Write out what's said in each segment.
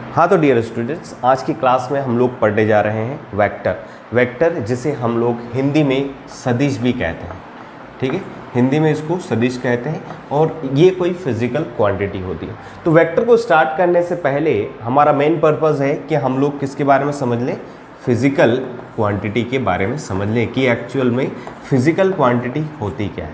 हाँ तो dear students, आज की क्लास में हम लोग पढ़ने जा रहे हैं वेक्टर। वेक्टर जिसे हम लोग हिंदी में सदिश भी कहते हैं, ठीक है, हिंदी में इसको सदिश कहते हैं और ये कोई फिजिकल क्वांटिटी होती है। तो वेक्टर को स्टार्ट करने से पहले हमारा मेन पर्पस है कि हम लोग किसके बारे में समझ लें, फिजिकल क्वांटिटी के बारे में समझ लें कि एक्चुअल में फिजिकल क्वांटिटी होती क्या है,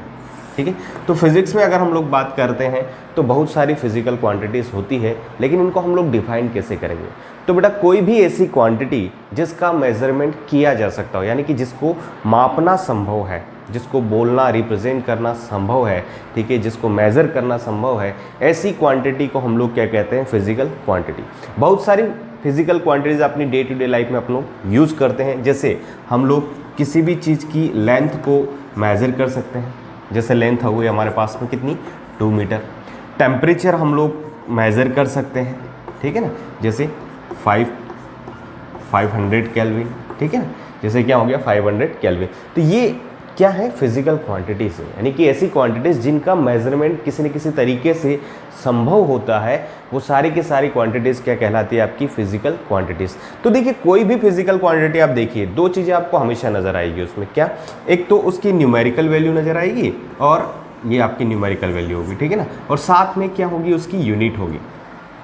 ठीक है। तो फिजिक्स में अगर हम लोग बात करते हैं तो बहुत सारी फिजिकल क्वांटिटीज़ होती है, लेकिन इनको हम लोग डिफाइन कैसे करेंगे। तो बेटा कोई भी ऐसी क्वांटिटी जिसका मेजरमेंट किया जा सकता हो, यानी कि जिसको मापना संभव है, जिसको बोलना रिप्रेजेंट करना संभव है, ठीक है, जिसको मेज़र करना संभव है, ऐसी क्वांटिटी को हम लोग क्या कहते हैं, फिजिकल क्वांटिटी। बहुत सारी फिजिकल क्वांटिटीज़ अपनी डे टू डे लाइफ में आप लोग यूज़ करते हैं। जैसे हम लोग किसी भी चीज़ की लेंथ को मेज़र कर सकते हैं, जैसे लेंथ हो गई हमारे पास में कितनी, 2 मीटर। टेम्परेचर हम लोग मेज़र कर सकते हैं, ठीक है ना, जैसे 500 केल्विन, ठीक है ना, जैसे क्या हो गया 500 केल्विन। तो ये क्या है, फिजिकल क्वांटिटीज़ है, यानी कि ऐसी क्वांटिटीज़ जिनका मेजरमेंट किसी न किसी तरीके से संभव होता है, वो सारी की सारी क्वांटिटीज़ क्या कहलाती है, आपकी फिजिकल क्वांटिटीज़। तो देखिए कोई भी फिजिकल क्वांटिटी आप देखिए, दो चीज़ें आपको हमेशा नज़र आएगी उसमें, क्या, एक तो उसकी न्यूमेरिकल वैल्यू नज़र आएगी और ये आपकी न्यूमेरिकल वैल्यू होगी, ठीक है ना, और साथ में क्या होगी, उसकी यूनिट होगी,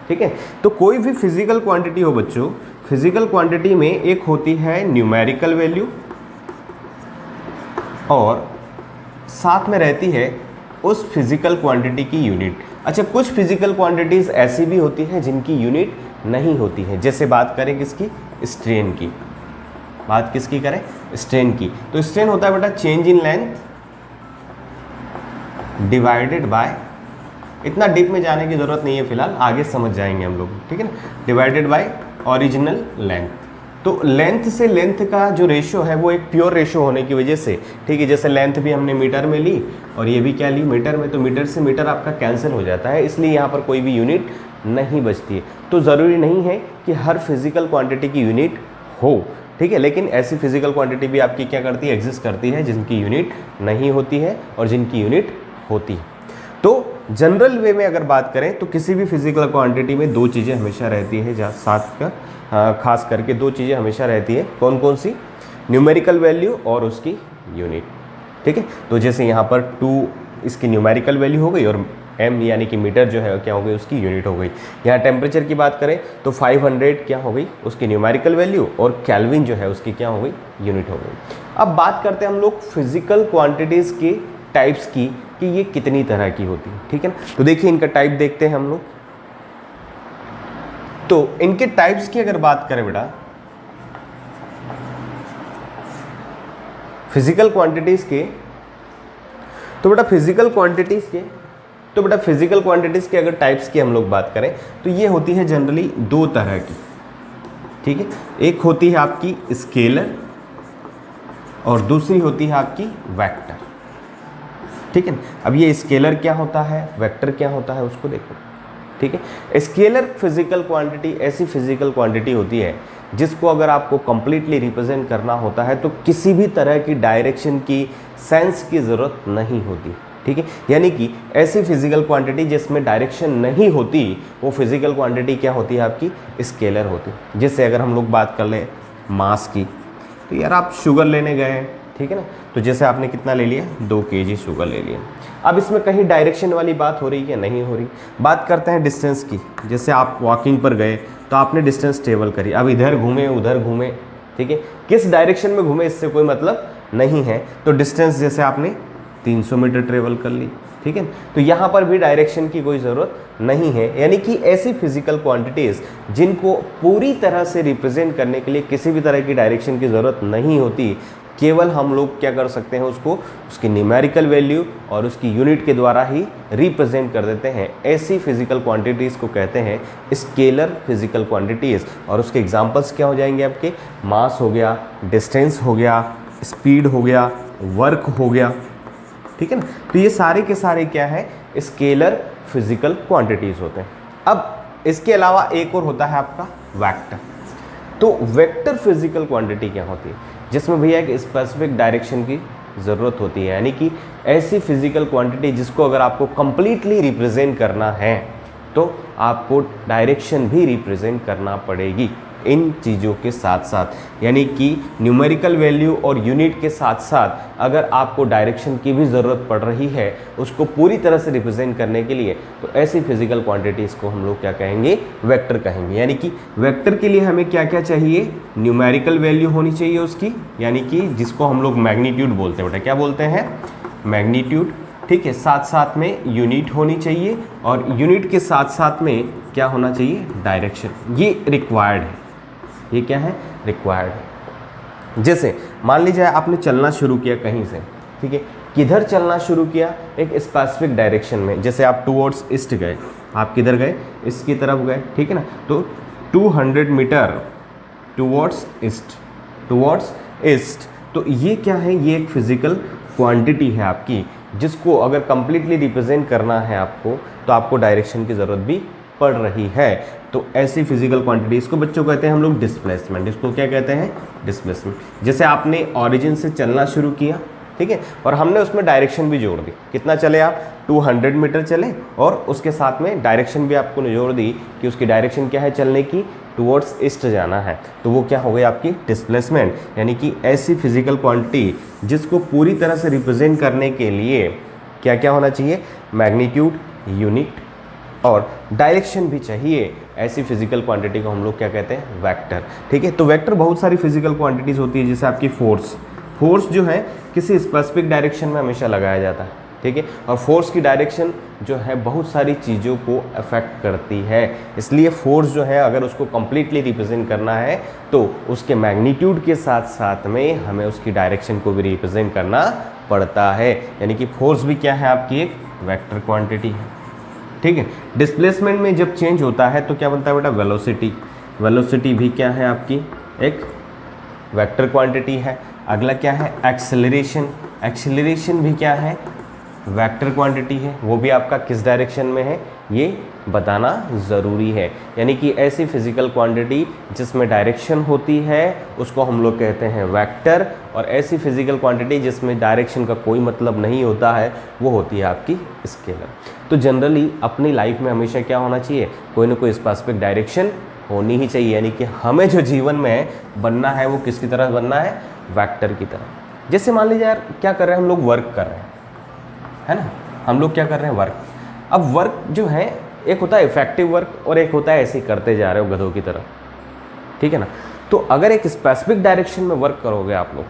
ठीक है। तो कोई भी फिजिकल क्वांटिटी हो बच्चों, फिजिकल क्वांटिटी में एक होती है न्यूमेरिकल वैल्यू और साथ में रहती है उस फिजिकल क्वांटिटी की यूनिट। अच्छा, कुछ फिजिकल क्वांटिटीज़ ऐसी भी होती हैं जिनकी यूनिट नहीं होती है। जैसे बात करें किसकी, स्ट्रेन की, बात किसकी करें, स्ट्रेन की। तो स्ट्रेन होता है बेटा change in length divided by, इतना डीप में जाने की ज़रूरत नहीं है फिलहाल, आगे समझ जाएंगे हम लोग, ठीक है ना, डिवाइडेड बाय ओरिजिनल लेंथ। तो लेंथ से लेंथ का जो रेशो है वो एक प्योर रेशो होने की वजह से, ठीक है, जैसे लेंथ भी हमने मीटर में ली और ये भी क्या ली, मीटर में, तो मीटर से मीटर आपका कैंसिल हो जाता है, इसलिए यहाँ पर कोई भी यूनिट नहीं बचती है। तो ज़रूरी नहीं है कि हर फिजिकल क्वांटिटी की यूनिट हो, ठीक है, लेकिन ऐसी फिजिकल क्वांटिटी भी आपकी क्या करती है, एग्जिस्ट करती है, जिनकी यूनिट नहीं होती है और जिनकी यूनिट होती है। तो जनरल वे में अगर बात करें तो किसी भी फिजिकल क्वांटिटी में दो चीज़ें हमेशा रहती है, जहाँ साथ का खास करके दो चीज़ें हमेशा रहती है, कौन कौन सी, न्यूमेरिकल वैल्यू और उसकी यूनिट, ठीक है। तो जैसे यहाँ पर 2 इसकी न्यूमेरिकल वैल्यू हो गई और m यानी कि मीटर जो है क्या हो गई, उसकी यूनिट हो गई। यहाँ टेम्परेचर की बात करें तो 500 क्या हो गई, उसकी न्यूमेरिकल वैल्यू, और केल्विन जो है उसकी क्या हो गई, यूनिट हो गई। अब बात करते हैं हम लोग फिजिकल क्वांटिटीज़ के टाइप्स की कि ये कितनी तरह की होती है, ठीक है ना। तो देखिए इनका टाइप देखते हैं हम लोग। तो इनके टाइप्स की अगर बात करें बेटा, फिजिकल क्वांटिटीज के, तो बेटा फिजिकल क्वांटिटीज के अगर टाइप्स की हम लोग बात करें तो ये होती है जनरली दो तरह की, ठीक है। एक होती है आपकी स्केलर और दूसरी होती है आपकी वेक्टर, ठीक है। अब ये स्केलर क्या होता है, वेक्टर क्या होता है, उसको देखो, ठीक है। स्केलर फिजिकल क्वांटिटी ऐसी फिजिकल क्वांटिटी होती है जिसको अगर आपको कंप्लीटली रिप्रेजेंट करना होता है तो किसी भी तरह की डायरेक्शन की, सेंस की ज़रूरत नहीं होती, ठीक है। यानी कि ऐसी फिजिकल क्वांटिटी जिसमें डायरेक्शन नहीं होती, वो फिजिकल क्वांटिटी क्या होती है, आपकी स्केलर होती है। जैसे अगर हम लोग बात कर लें मास की, तो यार आप शुगर लेने गए, ठीक है ना, तो जैसे आपने कितना ले लिया, 2 kg शुगर ले लिया। अब इसमें कहीं डायरेक्शन वाली बात हो रही है, नहीं हो रही। बात करते हैं डिस्टेंस की, जैसे आप वॉकिंग पर गए तो आपने डिस्टेंस ट्रेवल करी, अब इधर घूमे उधर घूमे, ठीक है, किस डायरेक्शन में घूमे इससे कोई मतलब नहीं है। तो डिस्टेंस जैसे आपने 300 मीटर ट्रेवल कर ली, ठीक है, तो यहाँ पर भी डायरेक्शन की कोई ज़रूरत नहीं है। यानी कि ऐसी फिजिकल क्वांटिटीज़ जिनको पूरी तरह से रिप्रेजेंट करने के लिए किसी भी तरह की डायरेक्शन की ज़रूरत नहीं होती, केवल हम लोग क्या कर सकते हैं, उसको उसकी न्यूमेरिकल वैल्यू और उसकी यूनिट के द्वारा ही रिप्रेजेंट कर देते हैं, ऐसी फिजिकल क्वांटिटीज़ को कहते हैं स्केलर फिजिकल क्वांटिटीज़। और उसके एग्जांपल्स क्या हो जाएंगे आपके, मास हो गया, डिस्टेंस हो गया, स्पीड हो गया, वर्क हो गया, ठीक है ना। तो ये सारे के सारे क्या है, स्केलर फिजिकल क्वांटिटीज़ होते हैं। अब इसके अलावा एक और होता है आपका वेक्टर। तो वेक्टर फिजिकल क्वांटिटी क्या होती है, जिसमें भैया एक स्पेसिफिक डायरेक्शन की ज़रूरत होती है, यानी कि ऐसी फिजिकल क्वांटिटी जिसको अगर आपको कंप्लीटली रिप्रेजेंट करना है, तो आपको डायरेक्शन भी रिप्रेजेंट करना पड़ेगी इन चीज़ों के साथ साथ, यानी कि न्यूमेरिकल वैल्यू और यूनिट के साथ साथ अगर आपको डायरेक्शन की भी ज़रूरत पड़ रही है उसको पूरी तरह से रिप्रेजेंट करने के लिए, तो ऐसी फिजिकल क्वांटिटीज़ को हम लोग क्या कहेंगे, वेक्टर कहेंगे। यानी कि वेक्टर के लिए हमें क्या क्या चाहिए, न्यूमेरिकल वैल्यू होनी चाहिए उसकी, यानी कि जिसको हम लोग मैग्नीट्यूड बोलते हैं, बेटा क्या बोलते हैं, मैग्नीट्यूड, ठीक है। साथ साथ में यूनिट होनी चाहिए और यूनिट के साथ साथ में क्या होना चाहिए, डायरेक्शन। ये रिक्वायर्ड है, ये क्या है, रिक्वायर्ड है। जैसे मान लीजिए आपने चलना शुरू किया कहीं से, ठीक है, किधर चलना शुरू किया, एक स्पेसिफिक डायरेक्शन में, जैसे आप टुवर्ड्स ईस्ट गए, आप किधर गए, इसकी तरफ गए, ठीक है ना, तो 200 meter towards east, towards east. तो ये क्या है, ये एक फिजिकल क्वांटिटी है आपकी, जिसको अगर कंप्लीटली रिप्रेजेंट करना है आपको, तो आपको डायरेक्शन की ज़रूरत भी पड़ रही है। तो ऐसी फिजिकल क्वांटिटी, इसको बच्चों कहते हैं हम लोग डिस्प्लेसमेंट। इसको क्या कहते हैं, डिस्प्लेसमेंट। जैसे आपने ओरिजिन से चलना शुरू किया, ठीक है, और हमने उसमें डायरेक्शन भी जोड़ दी। कितना चले आप, 200 मीटर चले, और उसके साथ में डायरेक्शन भी आपको जोड़ दी कि उसकी डायरेक्शन क्या है चलने की, टुवर्ड्स ईस्ट जाना है। तो वो क्या हो गई आपकी डिस्प्लेसमेंट। यानी कि ऐसी फिजिकल क्वांटिटी जिसको पूरी तरह से रिप्रेजेंट करने के लिए क्या क्या होना चाहिए, मैग्नीट्यूड, यूनिट और डायरेक्शन भी चाहिए। ऐसी फिजिकल क्वांटिटी को हम लोग क्या कहते हैं, वेक्टर, ठीक है। तो वेक्टर बहुत सारी फिजिकल क्वांटिटीज़ होती है, जैसे आपकी फोर्स, फोर्स जो है किसी स्पेसिफिक डायरेक्शन में हमेशा लगाया जाता है, ठीक है, और फोर्स की डायरेक्शन जो है बहुत सारी चीज़ों को अफेक्ट करती है। इसलिए फोर्स जो है अगर उसको कंप्लीटली रिप्रेजेंट करना है तो उसके मैग्नीट्यूड के साथ साथ में हमें उसकी डायरेक्शन को भी रिप्रेजेंट करना पड़ता है। यानी कि फोर्स भी क्या है, आपकी एक वेक्टर क्वांटिटी है, ठीक है। डिस्प्लेसमेंट में जब चेंज होता है तो क्या बनता है बेटा, वेलोसिटी। वेलोसिटी भी क्या है, आपकी एक वेक्टर क्वांटिटी है। अगला क्या है, एक्सेलरेशन। एक्सेलरेशन भी क्या है, वेक्टर क्वांटिटी है। वो भी आपका किस डायरेक्शन में है ये बताना ज़रूरी है। यानी कि ऐसी फिजिकल क्वांटिटी जिसमें डायरेक्शन होती है उसको हम लोग कहते हैं वेक्टर, और ऐसी फिजिकल क्वांटिटी जिसमें डायरेक्शन का कोई मतलब नहीं होता है वो होती है आपकी स्केलर। तो जनरली अपनी लाइफ में हमेशा क्या होना चाहिए, कोई ना कोई स्पेसिफिक डायरेक्शन होनी ही चाहिए। यानी कि हमें जो जीवन में बनना है वो किसकी तरह बनना है, वेक्टर की तरह। जैसे मान लीजिए यार क्या कर रहे हैं हम लोग, वर्क कर रहे हैं, है ना, हम लोग क्या कर रहे हैं, वर्क। अब वर्क जो है एक होता है इफेक्टिव वर्क और एक होता है ऐसे ही करते जा रहे हो गधों की तरह, ठीक है ना। तो अगर एक स्पेसिफिक डायरेक्शन में वर्क करोगे आप लोग,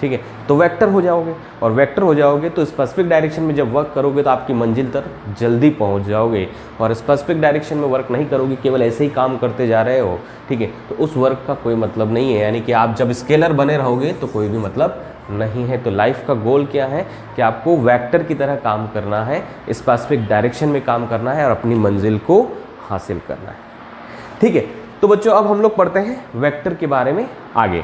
ठीक है, तो वेक्टर हो जाओगे, और वेक्टर हो जाओगे तो स्पेसिफिक डायरेक्शन में जब वर्क करोगे तो आपकी मंजिल तक जल्दी पहुंच जाओगे। और स्पेसिफिक डायरेक्शन में वर्क नहीं करोगे, केवल ऐसे ही काम करते जा रहे हो, ठीक है, तो उस वर्क का कोई मतलब नहीं है। यानी कि आप जब स्केलर बने रहोगे तो कोई भी मतलब नहीं है। तो लाइफ का गोल क्या है कि आपको वेक्टर की तरह काम करना है, स्पेसिफिक डायरेक्शन में काम करना है और अपनी मंजिल को हासिल करना है, ठीक है। तो बच्चों अब हम लोग पढ़ते हैं वेक्टर के बारे में आगे।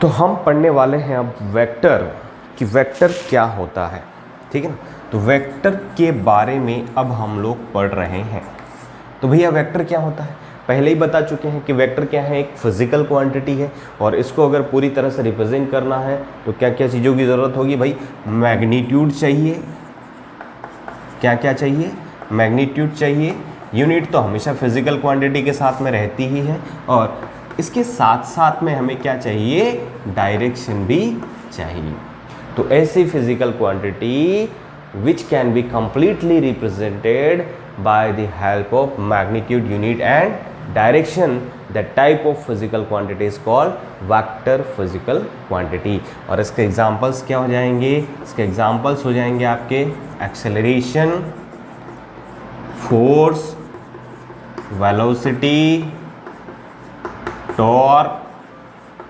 तो हम पढ़ने वाले हैं अब वेक्टर, कि वेक्टर क्या होता है, ठीक है ना। तो वेक्टर के बारे में अब हम लोग पढ़ रहे हैं। तो भैया वेक्टर क्या होता है, पहले ही बता चुके हैं कि वेक्टर क्या है, एक फिजिकल क्वांटिटी है, और इसको अगर पूरी तरह से रिप्रेजेंट करना है तो क्या क्या चीज़ों की ज़रूरत होगी भाई, मैग्नीट्यूड चाहिए, क्या क्या चाहिए, मैग्नीट्यूड चाहिए। यूनिट तो हमेशा फिजिकल क्वांटिटी के साथ में रहती ही है, और इसके साथ साथ में हमें क्या चाहिए, डायरेक्शन भी चाहिए। तो ऐसी physical quantity which can be completely represented by the help of magnitude, unit and direction. That type of physical quantity is called vector physical quantity। और इसके एग्जांपल्स क्या हो जाएंगे, इसके एग्जांपल्स हो जाएंगे आपके एक्सेलरेशन, फोर्स, वेलोसिटी, टॉर्क,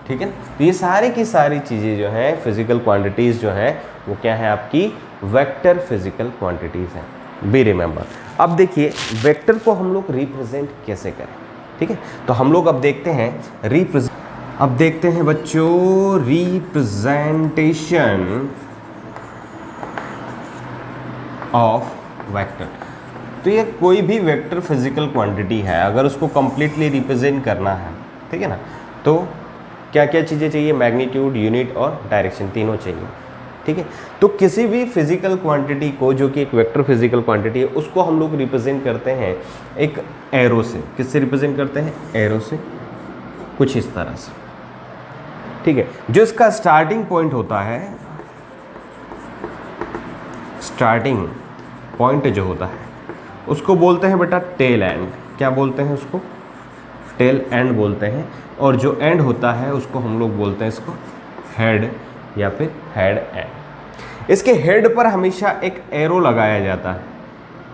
ठीक है। तो ये सारी की सारी चीज़ें जो हैं फिजिकल क्वांटिटीज़ जो हैं वो क्या है, आपकी वेक्टर फिजिकल क्वांटिटीज़ हैं। Be remember. अब देखिए वेक्टर को हम लोग रिप्रेजेंट कैसे करें, ठीक है। तो हम लोग अब देखते हैं अब देखते हैं बच्चों रिप्रेजेंटेशन ऑफ वेक्टर। तो ये कोई भी वेक्टर फिजिकल क्वांटिटी है, अगर उसको कंप्लीटली रिप्रेजेंट करना है, ठीक है ना। तो क्या क्या चीज़ें चाहिए, मैग्नीट्यूड, यूनिट और डायरेक्शन, तीनों चाहिए, ठीक है। तो किसी भी फिजिकल क्वांटिटी को, जो कि एक वेक्टर फिजिकल क्वांटिटी है, उसको हम लोग रिप्रेजेंट करते हैं एक एरो से। किससे रिप्रेजेंट करते हैं? एरो से, कुछ इस तरह से, ठीक है। जो इसका स्टार्टिंग पॉइंट होता है, स्टार्टिंग पॉइंट जो होता है उसको बोलते हैं बेटा टेल एंड। क्या बोलते हैं उसको? टेल एंड बोलते हैं। और जो एंड होता है उसको हम लोग बोलते हैं इसको हेड या फिर हेड एंड। इसके हेड पर हमेशा एक एरो लगाया जाता है,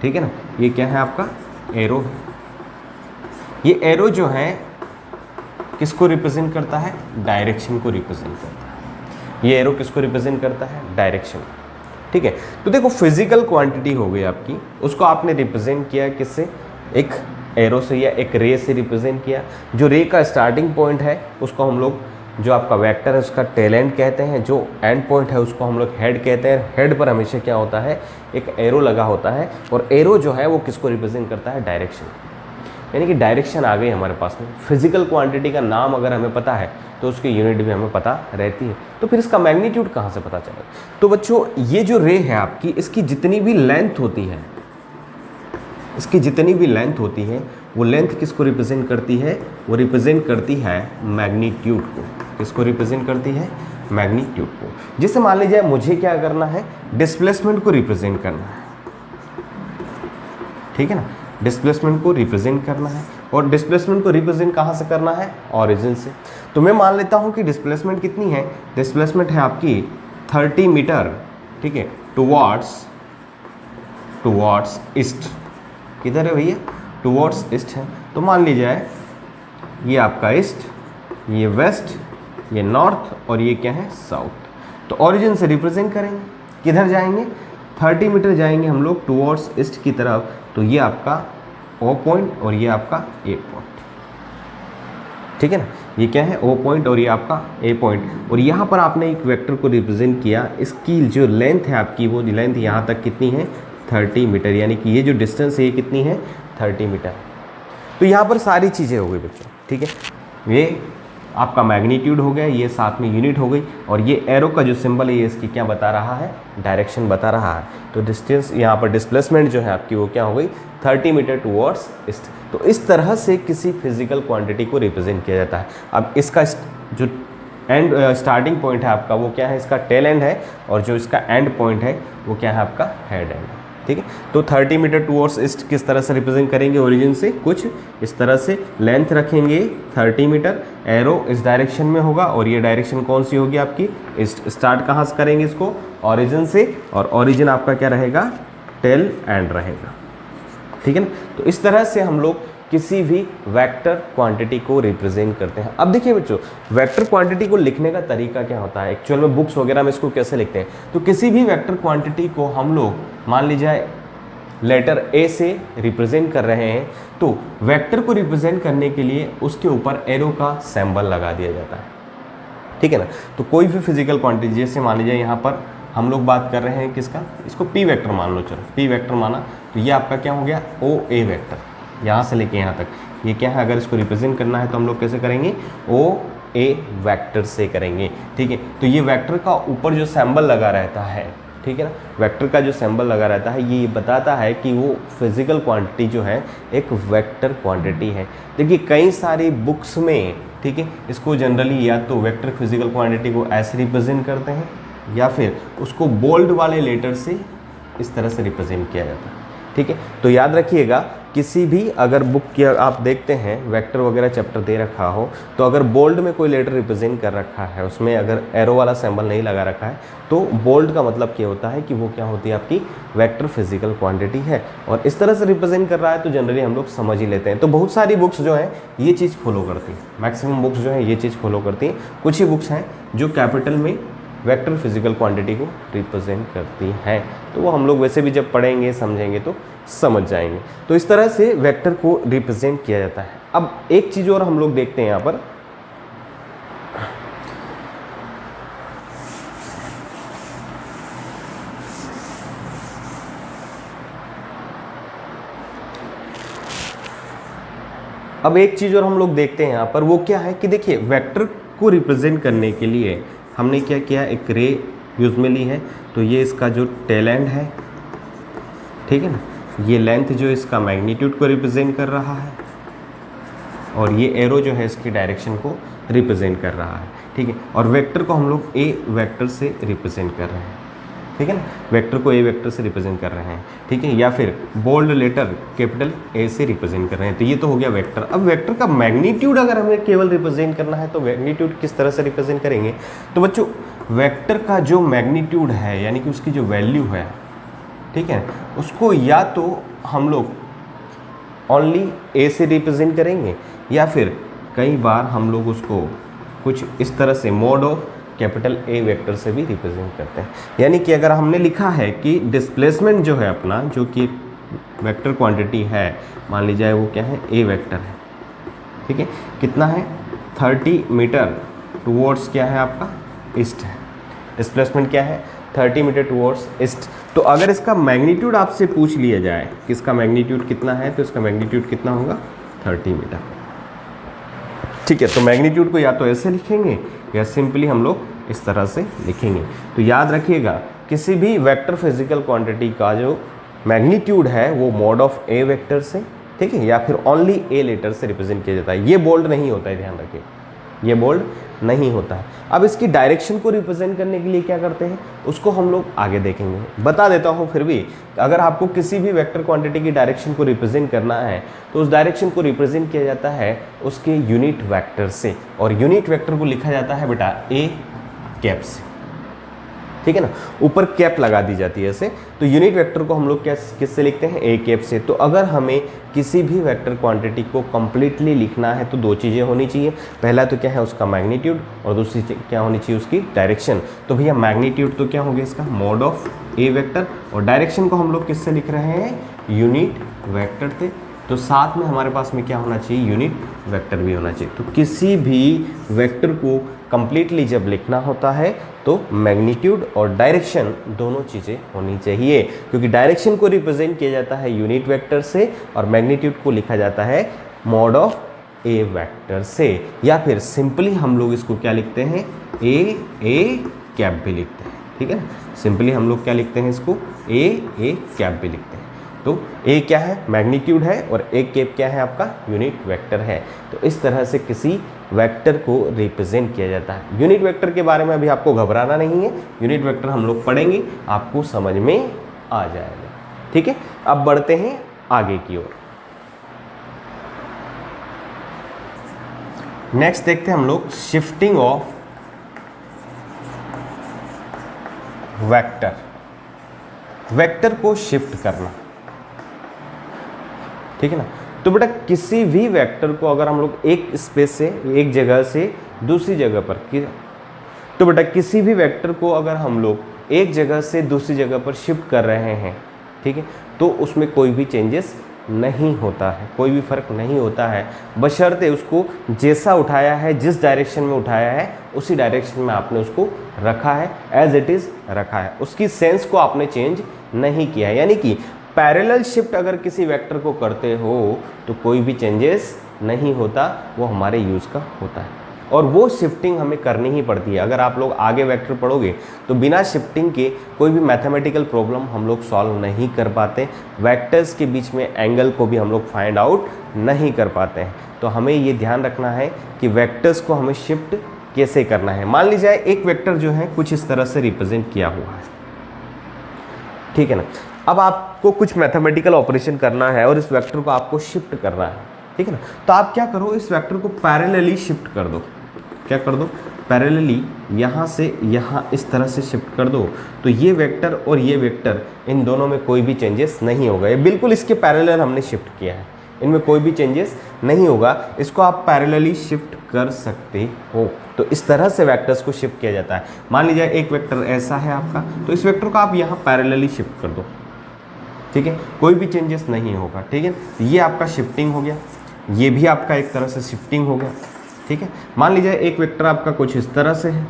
ठीक है ना। ये क्या है? आपका एरो है। ये एरो जो है किसको रिप्रेजेंट करता है? डायरेक्शन को रिप्रेजेंट करता है। ये एरो किसको रिप्रेजेंट करता है? डायरेक्शन, ठीक है। तो देखो फिजिकल क्वांटिटी हो गई आपकी, उसको आपने रिप्रेजेंट किया किससे? एक एरो से या एक रे से रिप्रेजेंट किया। जो रे का स्टार्टिंग पॉइंट है उसको हम लोग, जो आपका वेक्टर है उसका टेल एंड कहते हैं। जो एंड पॉइंट है उसको हम लोग हेड कहते हैं। हेड पर हमेशा क्या होता है? एक एरो लगा होता है। और एरो जो है वो किसको रिप्रेजेंट करता है? डायरेक्शन। यानी कि डायरेक्शन आ गई हमारे पास में। फिजिकल क्वांटिटी का नाम अगर हमें पता है तो उसकी यूनिट भी हमें पता रहती है। तो फिर इसका मैग्नीट्यूड कहाँ से पता चलेगा? तो बच्चों ये जो रे है आपकी, इसकी जितनी भी लेंथ होती है, इसकी जितनी भी लेंथ होती है, वो लेंथ किसको रिप्रेजेंट करती है? वो रिप्रेजेंट करती है मैग्नीट्यूड को। किसको रिप्रेजेंट करती है? मैग्नीट्यूड को। जैसे मान लीजिए मुझे क्या करना है? डिस्प्लेसमेंट को रिप्रेजेंट करना है, ठीक है ना। डिस्प्लेसमेंट को रिप्रेजेंट करना है। और डिस्प्लेसमेंट को रिप्रेजेंट कहाँ से करना है? ओरिजिन से। तो मैं मान लेता हूँ कि डिस्प्लेसमेंट कितनी है? डिस्प्लेसमेंट है आपकी 30 मीटर, ठीक है, टुवर्ड्स ईस्ट। किधर है भैया? टुवर्ड्स ईस्ट है। तो मान लीजिए ये आपका ईस्ट, ये वेस्ट, ये नॉर्थ और ये क्या है? साउथ। तो ओरिजिन से रिप्रेजेंट करेंगे। किधर जाएंगे? 30 मीटर जाएंगे हम लोग टुवर्ड्स ईस्ट की तरफ। तो ये आपका ओ पॉइंट और ये आपका ए पॉइंट, ठीक है ना। ये क्या है? ओ पॉइंट और ये आपका ए पॉइंट। और यहाँ पर आपने एक वेक्टर को रिप्रेजेंट किया। इसकी जो लेंथ है आपकी, वो लेंथ यहाँ तक कितनी है? 30 मीटर। यानी कि ये जो डिस्टेंस है ये कितनी है? 30 मीटर। तो यहाँ पर सारी चीज़ें हो गई बच्चों, ठीक है। ये आपका मैग्नीट्यूड हो गया, ये साथ में यूनिट हो गई। और ये एरो का जो सिंबल है ये इसकी क्या बता रहा है? डायरेक्शन बता रहा है। तो डिस्टेंस, यहाँ पर डिस्प्लेसमेंट जो है आपकी वो क्या हो गई? 30 मीटर टुवर्ड्स ईस्ट। तो इस तरह से किसी फिजिकल क्वांटिटी को रिप्रेजेंट किया जाता है। अब इसका जो एंड स्टार्टिंग पॉइंट है आपका, वो क्या है? इसका टेल एंड है। और जो इसका एंड पॉइंट है वो क्या है? आपका हेड एंड, ठीक है। तो 30 मीटर टुवर्ड्स ईस्ट किस तरह से रिप्रेजेंट करेंगे? ओरिजिन से कुछ इस तरह से लेंथ रखेंगे 30 मीटर, एरो इस डायरेक्शन में होगा। और ये डायरेक्शन कौन सी होगी आपकी? ईस्ट। स्टार्ट कहाँ से करेंगे इसको? ओरिजिन से। और ओरिजिन आपका क्या रहेगा? टेल एंड रहेगा, ठीक है ना। तो इस तरह से हम लोग किसी भी वेक्टर क्वांटिटी को रिप्रेजेंट करते हैं। अब देखिए बच्चों, वेक्टर क्वांटिटी को लिखने का तरीका क्या होता है एक्चुअल में, बुक्स वगैरह में इसको कैसे लिखते हैं? तो किसी भी वेक्टर क्वांटिटी को हम लोग मान लीजिए लेटर ए से रिप्रेजेंट कर रहे हैं, तो वेक्टर को रिप्रेजेंट करने के लिए उसके ऊपर एरो का सिंबल लगा दिया जाता है, ठीक है ना। तो कोई भी फिजिकल क्वांटिटी, जैसे मान लीजिए यहाँ पर हम लोग बात कर रहे हैं किसका? इसको पी वेक्टर मान लो, चलो पी वेक्टर माना। तो ये आपका क्या हो गया? ओ ए वेक्टर। यहाँ से लेके यहाँ तक ये क्या है? अगर इसको रिप्रेजेंट करना है तो हम लोग कैसे करेंगे? ओ ए वेक्टर से करेंगे, ठीक है। तो ये वेक्टर का ऊपर जो सिंबल लगा रहता है, ठीक है ना, वेक्टर का जो सिंबल लगा रहता है ये बताता है कि वो फिजिकल क्वांटिटी जो है एक वेक्टर क्वांटिटी है। देखिए कई सारी बुक्स में, ठीक है, इसको जनरली या तो वेक्टर फिजिकल क्वांटिटी को ऐसे रिप्रेजेंट करते हैं या फिर उसको बोल्ड वाले लेटर से इस तरह से रिप्रेजेंट किया जाता है, ठीक है। तो याद रखिएगा, किसी भी अगर बुक की आप देखते हैं वेक्टर वगैरह चैप्टर दे रखा हो, तो अगर बोल्ड में कोई लेटर रिप्रेजेंट कर रखा है, उसमें अगर एरो वाला सिंबल नहीं लगा रखा है, तो बोल्ड का मतलब क्या होता है कि वो क्या होती है? आपकी वेक्टर फिजिकल क्वांटिटी है। और इस तरह से रिप्रेजेंट कर रहा है तो जनरली हम लोग समझ ही लेते हैं। तो बहुत सारी बुक्स जो हैं ये चीज़ फॉलो करती हैं, मैक्सिमम बुक्स जो हैं ये चीज़ फॉलो करती हैं। कुछ ही बुक्स हैं जो कैपिटल में वेक्टर फिजिकल क्वांटिटी को रिप्रेजेंट करती हैं, तो वो हम लोग वैसे भी जब पढ़ेंगे समझेंगे तो समझ जाएंगे। तो इस तरह से वेक्टर को रिप्रेजेंट किया जाता है। अब एक चीज़ और हम लोग देखते हैं यहाँ पर, अब एक चीज़ और हम लोग देखते हैं यहाँ पर, वो क्या है कि देखिए वेक्टर को रिप्रेजेंट करने के लिए हमने क्या किया, एक रे यूज में ली है। तो ये इसका जो टेल एंड है, ठीक है ना, ये लेंथ जो इसका मैग्नीट्यूड को रिप्रेजेंट कर रहा है, और ये एरो जो है इसकी डायरेक्शन को रिप्रेजेंट कर रहा है, ठीक है। और वेक्टर को हम लोग ए वेक्टर से रिप्रेजेंट कर रहे हैं, ठीक है ना, वेक्टर को ए वेक्टर से रिप्रेजेंट कर रहे हैं, ठीक है, या फिर बोल्ड लेटर कैपिटल ए से रिप्रेजेंट कर रहे हैं। तो ये तो हो गया वेक्टर। अब वेक्टर का मैग्नीट्यूड अगर हमें केवल रिप्रेजेंट करना है तो मैग्नीट्यूड किस तरह से रिप्रेजेंट करेंगे? तो बच्चों वेक्टर का जो मैग्नीट्यूड है यानी कि उसकी जो वैल्यू है, ठीक है, उसको या तो हम लोग ओनली ए से रिप्रेजेंट करेंगे, या फिर कई बार हम लोग उसको कुछ इस तरह से mode of capital A vector से भी रिप्रेजेंट करते हैं। यानी कि अगर हमने लिखा है कि डिस्प्लेसमेंट जो है अपना, जो कि वेक्टर क्वांटिटी है, मान लीजिए वो क्या है, ए वेक्टर है, ठीक है, कितना है 30 मीटर टुवर्ड्स क्या है आपका ईस्ट है। डिस्प्लेसमेंट क्या है 30 मीटर टुवर्ड्स ईस्ट। तो अगर इसका मैग्नीट्यूड आपसे पूछ लिया जाए कि इसका मैग्नीट्यूड कितना है, तो इसका मैग्नीट्यूड कितना होगा 30 मीटर, ठीक है। तो मैग्नीट्यूड को या तो ऐसे लिखेंगे या सिंपली हम लोग इस तरह से लिखेंगे। तो याद रखिएगा किसी भी वेक्टर फिजिकल क्वांटिटी का जो मैग्नीट्यूड है वो मॉड ऑफ ए वेक्टर से, ठीक है, या फिर ओनली ए लेटर से रिप्रेजेंट किया जाता है। ये बोल्ड नहीं होता है, ध्यान रखिए, ये बोल्ड नहीं होता है। अब इसकी डायरेक्शन को रिप्रेजेंट करने के लिए क्या करते हैं उसको हम लोग आगे देखेंगे। बता देता हूँ फिर भी, अगर आपको किसी भी वेक्टर क्वांटिटी की डायरेक्शन को रिप्रेजेंट करना है तो उस डायरेक्शन को रिप्रेजेंट किया जाता है उसके यूनिट वेक्टर से, और यूनिट वेक्टर को लिखा जाता है बेटा ए कैप से, ठीक है ना, ऊपर कैप लगा दी जाती है ऐसे। तो यूनिट वेक्टर को हम लोग किससे लिखते हैं, ए कैप से। तो अगर हमें किसी भी वेक्टर क्वांटिटी को कंप्लीटली लिखना है तो दो चीज़ें होनी चाहिए, पहला तो क्या है उसका मैग्नीट्यूड, और दूसरी क्या होनी चाहिए उसकी डायरेक्शन। तो भैया मैग्नीट्यूड तो क्या हो गया इसका मॉड ऑफ ए वेक्टर, और डायरेक्शन को हम लोग किससे लिख रहे हैं, यूनिट वेक्टर थे। तो साथ में हमारे पास में क्या होना चाहिए, यूनिट वेक्टर भी होना चाहिए। तो किसी भी वेक्टर को कंप्लीटली जब लिखना होता है तो मैग्नीट्यूड और डायरेक्शन दोनों चीज़ें होनी चाहिए, क्योंकि डायरेक्शन को रिप्रेजेंट किया जाता है यूनिट वेक्टर से और मैग्नीट्यूड को लिखा जाता है मॉड ऑफ ए वेक्टर से, या फिर सिंपली हम लोग इसको क्या लिखते हैं, ए कैप भी लिखते हैं, ठीक है ना। सिंपली हम लोग क्या लिखते हैं इसको, ए कैप भी लिखते हैं। तो ए क्या है, मैग्नीट्यूड है, और ए कैप क्या है आपका यूनिट वेक्टर है। तो इस तरह से किसी वेक्टर को रिप्रेजेंट किया जाता है। यूनिट वेक्टर के बारे में अभी आपको घबराना नहीं है, यूनिट वेक्टर हम लोग पढ़ेंगे, आपको समझ में आ जाएगा, ठीक है। अब बढ़ते हैं आगे की ओर। नेक्स्ट देखते हैं हम लोग शिफ्टिंग ऑफ वेक्टर, वेक्टर को शिफ्ट करना, ठीक है ना। तो बेटा किसी भी वेक्टर को अगर हम लोग एक स्पेस से, एक जगह से दूसरी जगह पर, तो बेटा किसी भी वेक्टर को अगर हम लोग एक जगह से दूसरी जगह पर शिफ्ट कर रहे हैं, ठीक है, तो उसमें कोई भी चेंजेस नहीं होता है, कोई भी फर्क नहीं होता है, बशर्ते उसको जैसा उठाया है, जिस डायरेक्शन में उठाया है उसी डायरेक्शन में आपने उसको रखा है, एज इट इज़ रखा है, उसकी सेंस को आपने चेंज नहीं किया है। यानी कि पैरेलल शिफ्ट अगर किसी वेक्टर को करते हो तो कोई भी चेंजेस नहीं होता, वो हमारे यूज़ का होता है, और वो शिफ्टिंग हमें करनी ही पड़ती है। अगर आप लोग आगे वेक्टर पढ़ोगे तो बिना शिफ्टिंग के कोई भी मैथमेटिकल प्रॉब्लम हम लोग सॉल्व नहीं कर पाते, वेक्टर्स के बीच में एंगल को भी हम लोग फाइंड आउट नहीं कर पाते हैं। तो हमें ये ध्यान रखना है कि वेक्टर्स को हमें शिफ्ट कैसे करना है। मान लीजिए एक वेक्टर जो है कुछ इस तरह से रिप्रेजेंट किया हुआ है, ठीक है ना। अब आपको कुछ मैथमेटिकल ऑपरेशन करना है और इस वेक्टर को आपको शिफ्ट करना है, ठीक है ना। तो आप क्या करो, इस वेक्टर को पैरेलली शिफ्ट कर दो। क्या कर दो, पैरेलली यहाँ से यहाँ इस तरह से शिफ्ट कर दो। तो ये वेक्टर और ये वेक्टर, इन दोनों में कोई भी चेंजेस नहीं होगा, ये बिल्कुल इसके पैरेलल हमने शिफ्ट किया है, इनमें कोई भी चेंजेस नहीं होगा। इसको आप पैरेलली शिफ्ट कर सकते हो। तो इस तरह से वेक्टर्स को शिफ्ट किया जाता है। मान लीजिए एक वेक्टर ऐसा है आपका, तो इस वेक्टर को आप यहाँ पैरेलली शिफ्ट कर दो, ठीक है, कोई भी चेंजेस नहीं होगा, ठीक है। ये आपका शिफ्टिंग हो गया, ये भी आपका एक तरह से शिफ्टिंग हो गया, ठीक है। मान लीजिए एक वेक्टर आपका कुछ इस तरह से है,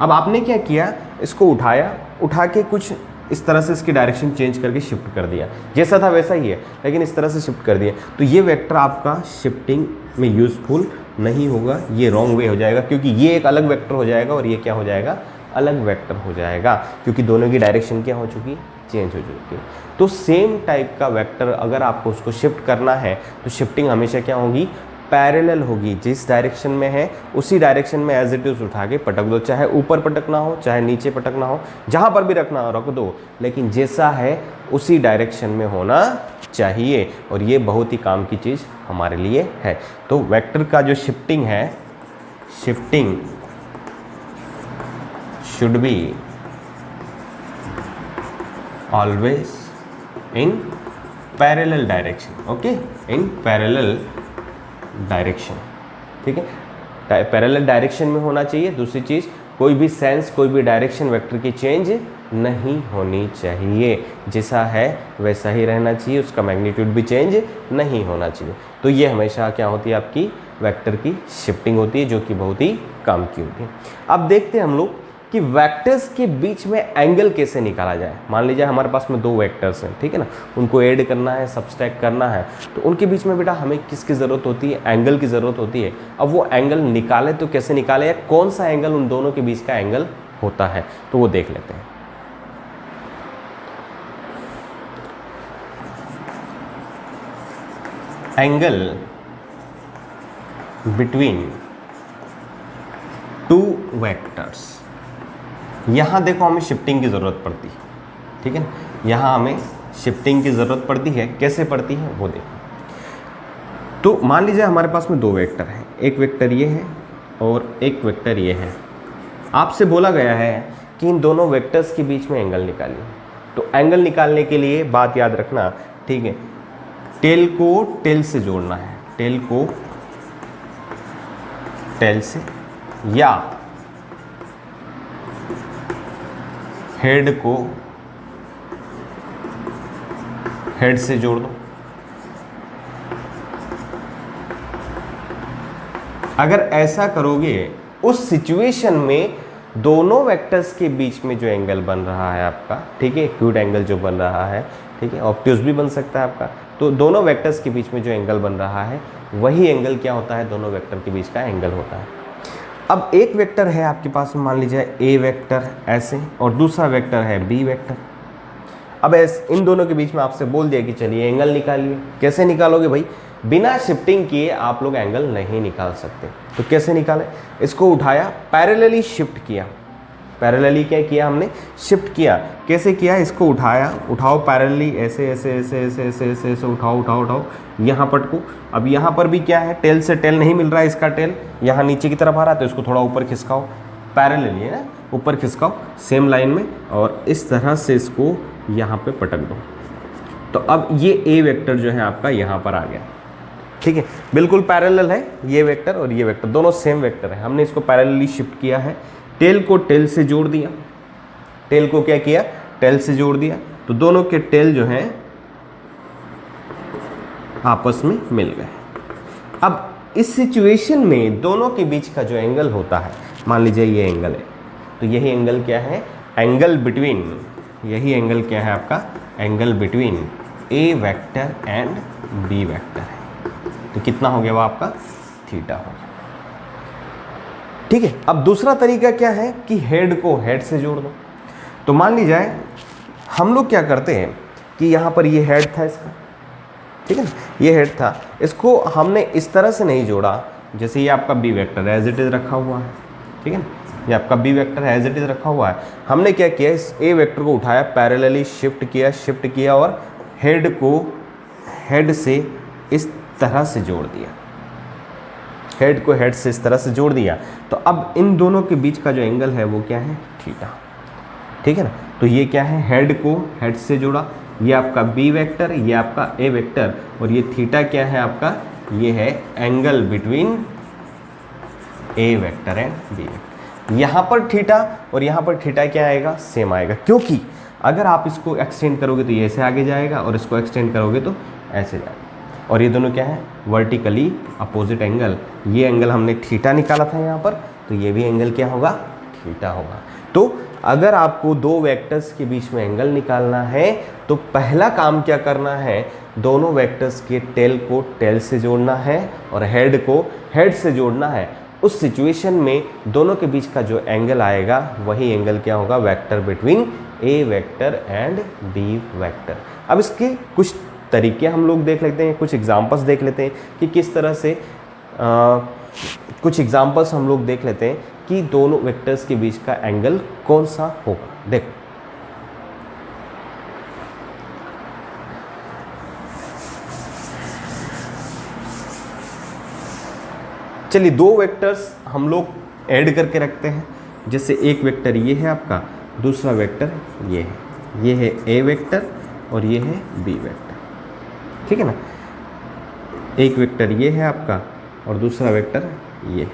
अब आपने क्या किया, इसको उठाया, उठा के कुछ इस तरह से इसकी डायरेक्शन चेंज करके शिफ्ट कर दिया, जैसा था वैसा ही है लेकिन इस तरह से शिफ्ट कर दिया, तो ये वेक्टर आपका शिफ्टिंग में यूज़फुल नहीं होगा, ये रॉन्ग वे हो जाएगा, क्योंकि ये एक अलग वेक्टर हो जाएगा और ये क्या हो जाएगा, अलग वेक्टर हो जाएगा, क्योंकि दोनों की डायरेक्शन क्या हो चुकी, चेंज हो चुकी है। तो सेम टाइप का वेक्टर अगर आपको उसको शिफ्ट करना है तो शिफ्टिंग हमेशा क्या होगी, पैरेलल होगी, जिस डायरेक्शन में है उसी डायरेक्शन में एज इट इज उठा के पटक दो, चाहे ऊपर पटकना हो चाहे नीचे पटकना हो, जहाँ पर भी रखना हो रख दो, लेकिन जैसा है उसी डायरेक्शन में होना चाहिए, और ये बहुत ही काम की चीज़ हमारे लिए है। तो वेक्टर का जो शिफ्टिंग है, shifting should be always in parallel direction, okay, in parallel direction, ठीक है, पैरेलल डायरेक्शन में होना चाहिए। दूसरी चीज़, कोई भी सेंस, कोई भी डायरेक्शन वेक्टर की चेंज नहीं होनी चाहिए, जैसा है वैसा ही रहना चाहिए, उसका मैग्नीट्यूड भी चेंज नहीं होना चाहिए। तो ये हमेशा क्या होती है, आपकी वेक्टर की शिफ्टिंग होती है, जो कि बहुत ही काम की होती है। अब देखते हैं हम लोग कि वेक्टर्स के बीच में एंगल कैसे निकाला जाए। मान लीजिए हमारे पास में दो वेक्टर्स हैं, ठीक है ना, उनको ऐड करना है, सब्सट्रैक्ट करना है, तो उनके बीच में बेटा हमें किसकी ज़रूरत होती है, एंगल की ज़रूरत होती है। अब वो एंगल निकाले तो कैसे निकाले, या कौन सा एंगल उन दोनों के बीच का एंगल होता है, तो वो देख लेते हैं। एंगल बिटवीन टू वेक्टर्स, यहाँ देखो हमें शिफ्टिंग की ज़रूरत पड़ती है, ठीक है ना, यहाँ हमें शिफ्टिंग की ज़रूरत पड़ती है, कैसे पड़ती है वो देखो। तो मान लीजिए हमारे पास में दो वेक्टर हैं, एक वेक्टर ये है और एक वेक्टर ये है। आपसे बोला गया है कि इन दोनों वेक्टर्स के बीच में एंगल निकालिए। तो एंगल निकालने के लिए बात याद रखना, ठीक है, टेल को टेल से जोड़ना है, टेल को टेल से, या हेड को हेड से जोड़ दो। अगर ऐसा करोगे, उस सिचुएशन में दोनों वेक्टर्स के बीच में जो एंगल बन रहा है आपका, ठीक है, एक्यूट एंगल जो बन रहा है, ठीक है, ऑब्ट्यूज भी बन सकता है आपका, तो दोनों वेक्टर्स के बीच में जो एंगल बन रहा है वही एंगल क्या होता है, दोनों वेक्टर के बीच का एंगल होता है। अब एक वेक्टर है आपके पास में, मान लीजिए ए वेक्टर ऐसे, और दूसरा वेक्टर है बी वेक्टर। अब इन दोनों के बीच में आपसे बोल दिया कि चलिए एंगल निकालिए। कैसे निकालोगे भाई, बिना शिफ्टिंग किए आप लोग एंगल नहीं निकाल सकते। तो कैसे निकाले, इसको उठाया, पैरेलली शिफ्ट किया, पैरेलली क्या किया हमने, शिफ्ट किया। कैसे किया, इसको उठाया, उठाओ पैरेलली, ऐसे ऐसे ऐसे ऐसे ऐसे ऐसे ऐसे उठाओ उठाओ उठाओ, यहाँ पटको। अब यहाँ पर भी क्या है, टेल से टेल नहीं मिल रहा है, इसका टेल यहाँ नीचे की तरफ आ रहा है, तो इसको थोड़ा ऊपर खिसकाओ, पैरेलली है ना, ऊपर खिसकाओ सेम लाइन में, और इस तरह से इसको यहाँ पे पटक दो। तो अब ये ए वेक्टर जो है आपका यहाँ पर आ गया, ठीक है, बिल्कुल पैरेलल है ये वेक्टर और ये वेक्टर, दोनों सेम वेक्टर है। हमने इसको पैरेलली शिफ्ट किया है, टेल को टेल से जोड़ दिया, टेल को क्या किया, टेल से जोड़ दिया, तो दोनों के टेल जो हैं आपस में मिल गए। अब इस सिचुएशन में दोनों के बीच का जो एंगल होता है, मान लीजिए ये एंगल है, तो यही एंगल क्या है, एंगल बिटवीन, यही एंगल क्या है आपका, angle between A vector and B vector है। तो कितना हो गया वो आपका, थीटा हो गया, ठीक है। अब दूसरा तरीका क्या है कि हेड को हेड से जोड़ दो। तो मान लीजिए हम लोग क्या करते हैं कि यहाँ पर ये हेड था इसका, ठीक है ना, ये हेड था, इसको हमने इस तरह से नहीं जोड़ा, जैसे ये आपका B vector as it is रखा हुआ है, ठीक है ना, ये आपका B vector as it is रखा हुआ है। हमने क्या किया, इस ए वेक्टर को उठाया, पैरेलली शिफ्ट किया और हेड को हेड से इस तरह से जोड़ दिया, हेड को हेड से इस तरह से जोड़ दिया। तो अब इन दोनों के बीच का जो एंगल है वो क्या है, थीटा, ठीक है ना। तो ये क्या है, हेड को हेड से जोड़ा, ये आपका बी वेक्टर, ये आपका ए वेक्टर, और ये थीटा क्या है आपका, ये है angle between A vector and B vector. यहाँ पर थीटा और यहाँ पर थीटा क्या आएगा, सेम आएगा, क्योंकि अगर आप इसको एक्सटेंड करोगे तो ये ऐसे आगे जाएगा और इसको एक्सटेंड करोगे तो ऐसे जाएगा, और ये दोनों क्या है, वर्टिकली अपोजिट एंगल। ये एंगल हमने थीटा निकाला था यहाँ पर, तो ये भी एंगल क्या होगा, थीटा होगा। तो अगर आपको दो वेक्टर्स के बीच में एंगल निकालना है तो पहला काम क्या करना है, दोनों वेक्टर्स के टेल को टेल से जोड़ना है और हेड को हेड से जोड़ना है। उस सिचुएशन में दोनों के बीच का जो एंगल आएगा वही एंगल क्या होगा, vector between A vector and B vector. अब इसके कुछ तरीके हम लोग देख लेते हैं, कुछ एग्जांपल्स देख लेते हैं कि किस तरह से कुछ एग्जांपल्स हम लोग देख लेते हैं कि दोनों वेक्टर्स के बीच का एंगल कौन सा होगा। देखो चलिए दो वेक्टर्स हम लोग ऐड करके रखते हैं। जैसे एक वेक्टर ये है आपका, दूसरा वेक्टर ये है ए वेक्टर और ये है बी वेक्टर, ठीक है ना। एक वेक्टर ये है आपका और दूसरा वेक्टर ये है,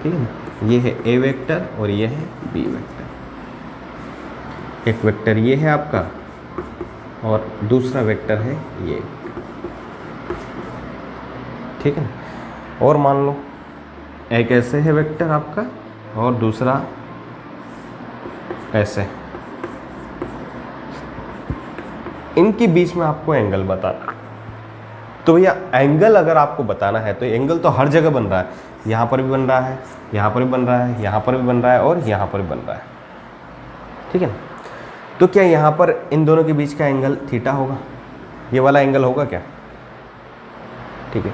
ठीक है ना। ये है ए वेक्टर और ये है बी वेक्टर। एक वेक्टर ये है आपका और दूसरा वेक्टर है ये, ठीक है ना। और मान लो एक ऐसे है वेक्टर आपका और दूसरा ऐसे, इनके बीच में आपको एंगल बताना। तो भैया एंगल अगर आपको बताना है तो एंगल तो हर जगह बन रहा है, यहाँ पर भी बन रहा है, यहाँ पर भी बन रहा है, यहाँ पर भी बन रहा है और यहाँ पर भी बन रहा है, ठीक है ना। तो क्या यहाँ पर इन दोनों के बीच का एंगल थीटा होगा, ये वाला एंगल होगा क्या, ठीक है।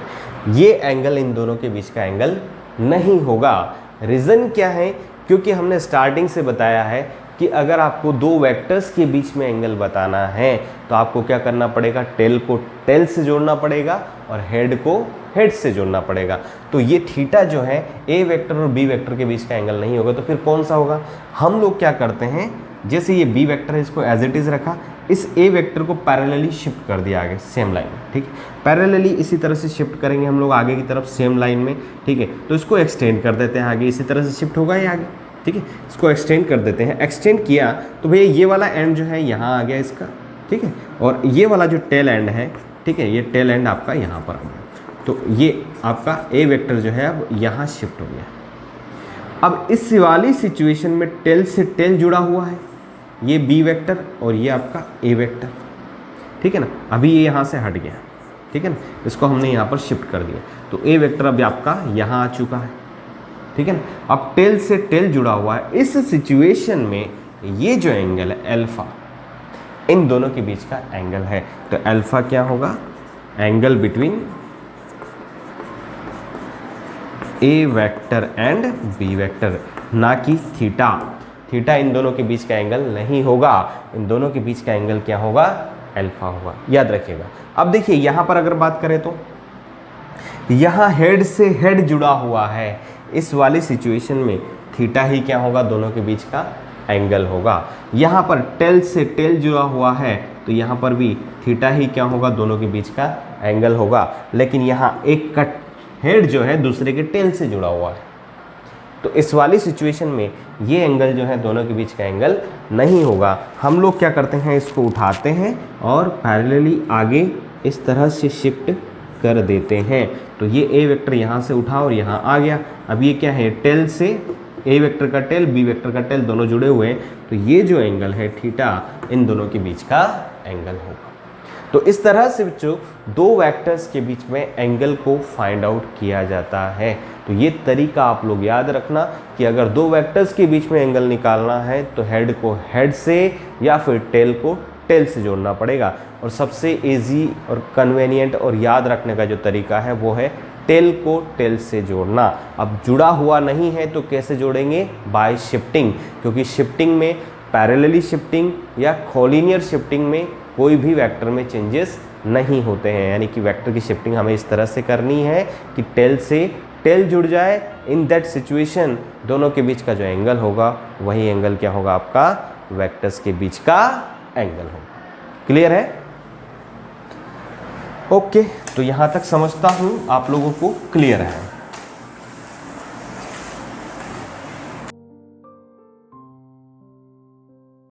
ये एंगल इन दोनों के बीच का एंगल नहीं होगा। रीज़न क्या है, क्योंकि हमने स्टार्टिंग से बताया है कि अगर आपको दो वेक्टर्स के बीच में एंगल बताना है तो आपको क्या करना पड़ेगा, टेल को टेल से जोड़ना पड़ेगा और हेड को हेड से जोड़ना पड़ेगा। तो ये थीटा जो है ए वेक्टर और बी वेक्टर के बीच का एंगल नहीं होगा। तो फिर कौन सा होगा, हम लोग क्या करते हैं, जैसे ये बी वेक्टर है इसको एज इट इज़ रखा, इस ए वेक्टर को पैरेलली शिफ्ट कर दिया आगे सेम लाइन में, ठीक है। पैरेलली इसी तरह से शिफ्ट करेंगे हम लोग आगे की तरफ सेम लाइन में, ठीक है। तो इसको एक्सटेंड कर देते हैं आगे, इसी तरह से शिफ्ट होगा ये आगे, ठीक है। इसको एक्सटेंड कर देते हैं। एक्सटेंड किया तो भैया ये वाला एंड जो है यहाँ आ गया इसका, ठीक है। और ये वाला जो टेल एंड है, ठीक है, ये टेल एंड आपका यहाँ पर आ गया। तो ये आपका ए वेक्टर जो है अब यहाँ शिफ्ट हो गया। अब इस वाली सिचुएशन में टेल से टेल जुड़ा हुआ है, ये बी वेक्टर और ये आपका ए वेक्टर, ठीक है ना। अभी ये यहाँ से हट गया, ठीक है ना, इसको हमने यहाँ पर शिफ्ट कर दिया। तो ए वेक्टर अभी आपका यहाँ आ चुका है, ठीक है ना। अब टेल से टेल जुड़ा हुआ है, इस सिचुएशन में ये जो एंगल है अल्फा, इन दोनों के बीच का एंगल है। तो अल्फा क्या होगा, angle between A vector and B vector, ना कि थीटा। थीटा इन दोनों के बीच का एंगल नहीं होगा, इन दोनों के बीच का एंगल क्या होगा, अल्फा होगा, याद रखिएगा। अब देखिए यहाँ पर अगर बात करें तो यहाँ हेड से हेड जुड़ा हुआ है, इस वाली सिचुएशन में थीटा ही क्या होगा, दोनों के बीच का एंगल होगा। यहाँ पर टेल से टेल जुड़ा हुआ है तो यहाँ पर भी थीटा ही क्या होगा, दोनों के बीच का एंगल होगा। लेकिन यहाँ एक कट हेड जो है दूसरे के टेल से जुड़ा हुआ है, तो इस वाली सिचुएशन में ये एंगल जो है दोनों के बीच का एंगल नहीं होगा। हम लोग क्या करते हैं, इसको उठाते हैं और पैरेलली आगे इस तरह से शिफ्ट कर देते हैं। तो ये ए वेक्टर यहाँ से उठा और यहाँ आ गया। अब ये क्या है, टेल से ए वेक्टर का टेल बी वेक्टर का टेल दोनों जुड़े हुए हैं, तो ये जो एंगल है थीटा, इन दोनों के बीच का एंगल होगा। तो इस तरह से बच्चों दो वेक्टर्स के बीच में एंगल को फाइंड आउट किया जाता है। तो ये तरीका आप लोग याद रखना कि अगर दो वेक्टर्स के बीच में एंगल निकालना है तो हेड को हेड से या फिर टेल को टेल से जोड़ना पड़ेगा। और सबसे इजी और कन्वेनिएंट और याद रखने का जो तरीका है वो है टेल को टेल से जोड़ना। अब जुड़ा हुआ नहीं है तो कैसे जोड़ेंगे, बाय शिफ्टिंग, क्योंकि शिफ्टिंग में पैरेलली शिफ्टिंग या कोलिनियर शिफ्टिंग में कोई भी वेक्टर में चेंजेस नहीं होते हैं। यानी कि वेक्टर की शिफ्टिंग हमें इस तरह से करनी है कि टेल से टेल जुड़ जाए। इन दैट सिचुएशन दोनों के बीच का जो एंगल होगा वही एंगल क्या होगा, आपका वेक्टर्स के बीच का एंगल होगा। क्लियर है? ओके, तो यहाँ तक समझता हूँ आप लोगों को क्लियर है।